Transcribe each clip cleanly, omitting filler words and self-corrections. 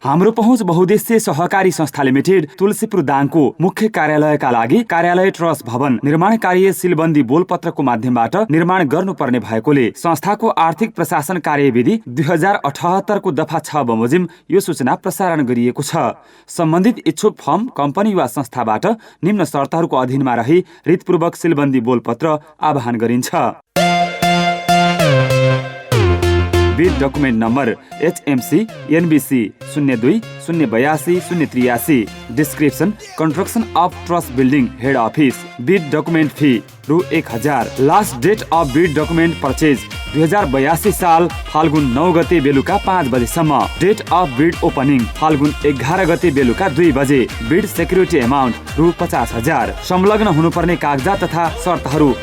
हाम्रो पहुँच बहुद्देश्य सहकारी संस्था लिमिटेड तुलसीपुर दाङको मुख्य कार्यालयका लागि कार्यालय ट्रस्ट भवन निर्माण कार्य सिलबन्दी बोलपत्रको माध्यमबाट निर्माण गर्नुपर्ने भएकोले संस्थाको आर्थिक प्रशासन कार्यविधि 2078 को दफा 6 बमोजिम यो सूचना प्रसारण गरिएको छ। सम्बन्धित इच्छुक फर्म, कम्पनी वा संस्थाबाट निम्न शर्तहरूको अधीनमा रही रीतपूर्वक सिलबन्दी बोलपत्र आह्वान गरिन्छ। Bid document number HMC NBC 02-082-083। Description construction of trust building head office. Bid document fee रु 1000। Last date of bid document purchase 2082 साल फाल्गुन 9 गते बेलुका 5 बजेसम्म। Date of bid opening Falgun 11 गते बेलुका 2 बजे। बिड सेक्युरिटी एमाउन्ट रु 50,000। संलग्न हुनुपर्ने कागजात तथा शर्तहरू: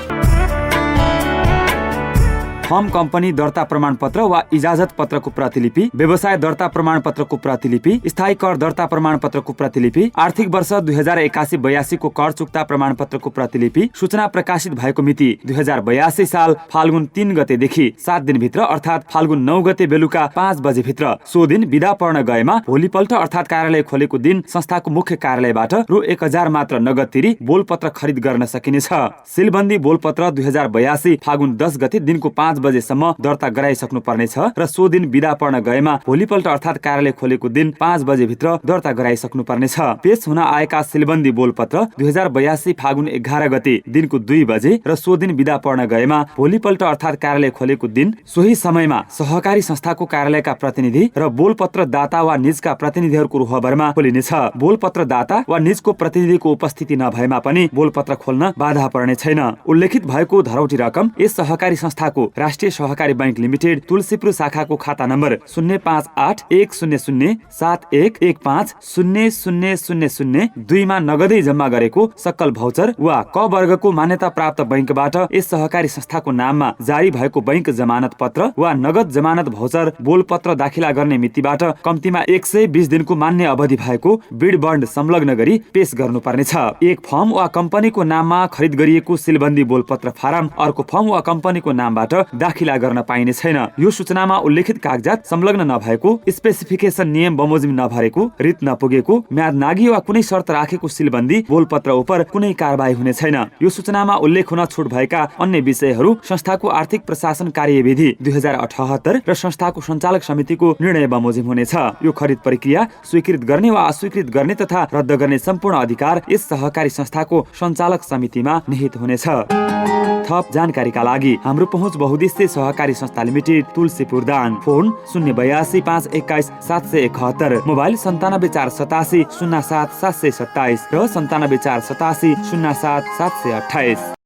फर्म कम्पनी दर्ता प्रमाणपत्र वा इजाजत पत्रको प्रतिलिपि, व्यवसाय दर्ता प्रमाणपत्रको प्रतिलिपि, स्थायी कर दर्ता प्रमाणपत्रको प्रतिलिपि, आर्थिक वर्ष 2081-82 को कर चुक्ता प्रमाणपत्रको प्रतिलिपि, सूचना प्रकाशित भएको मिति 2082 साल फाल्गुन 3 गतेदेखि 7 दिनभित्र अर्थात् फाल्गुन 9 गते बेलुका 5 बजे भित्र। सो दिन बिदा पर्न गएमा भोलिपल्ट अर्थात् कार्यालय खोलेको दिन संस्थाको मुख्य कार्यालयबाट रु 1000 मात्र नगद तिरी बोलपत्र खरिद गर्न सकिनेछ। सिलबन्दी बोलपत्र 2082 फाल्गुन 10 गते दिनको 5 बजेसम्म दर्ता गराइसक्नु पर्नेछ र सो दिन बिदा पर्न गएमा भोलिपल्ट अर्थात् कार्यालय खोलेको दिन 5 बजे भित्र दर्ता गराइसक्नु पर्नेछ। पेश हुन आएका सिलबन्दी बोलपत्र 2082 फाल्गुन 11 गते दिनको 2 बजे र सो दिन बिदा पर्न गएमा भोलिपल्ट अर्थात् कार्यालय खोलेको दिन सोही समयमा सहकारी संस्थाको कार्यालयका प्रतिनिधि र बोलपत्र दाता वा निजका प्रतिनिधिहरूको रोहबरमा खोलिनेछ। बोलपत्र दाता वा निजको प्रतिनिधिको उपस्थिति नभएमा पनि बोलपत्र खोल्न बाधा पर्ने छैन। उल्लेखित भएको धरौटी रकम यस सहकारी संस्थाको राष्ट्रिय सहकारी बैंक लिमिटेड तुलसीपुर शाखाको खाता नम्बर 0581007115000002 मा नगदै जम्मा गरेको सक्कल भौचर वा क वर्गको मान्यता प्राप्त बैंकबाट यस सहकारी संस्थाको नाममा जारी भएको बैंक जमानत पत्र वा नगद जमानत भौचर बोलपत्र दाखिला गर्ने मितिबाट कम्तीमा 120 दिनको मान्य अवधि भएको बिड बन्ड संलग्न गरी पेश गर्नुपर्नेछ। एक फर्म वा कम्पनीको नाममा खरिद गरिएको सिलबन्दी बोलपत्र फारम अर्को फर्म वा कम्पनीको नामबाट दाखिला गर्न पाइने छैन। यो सूचनामा उल्लेखित कागजात संलग्न नभएको, स्पेसिफिकेसन नियम बमोजिम नभरेको, रित नपुगेको, म्याद नागी वा कुनै शर्त राखेको सिलबन्दी बोलपत्र उप कुनै कारबाही हुने छैन। यो सूचनामा उल्लेख हुन छुट भएका अन्य विषयहरू संस्थाको आर्थिक प्रशासन कार्यविधि 2078 र संस्थाको सञ्चालक समितिको निर्णय बमोजिम हुनेछ। यो खरिद प्रक्रिया स्वीकृत गर्ने वा अस्वीकृत गर्ने तथा रद्द गर्ने सम्पूर्ण अधिकार यस सहकारी संस्थाको सञ्चालक समितिमा निहित हुनेछ। थप जानकारीका लागि हाम्रो पहुँच बहुद्देश्य सहकारी संस्था limited Tulsipur Dang. Phone 082-521-771, mobile 9748707727 र 9748707728।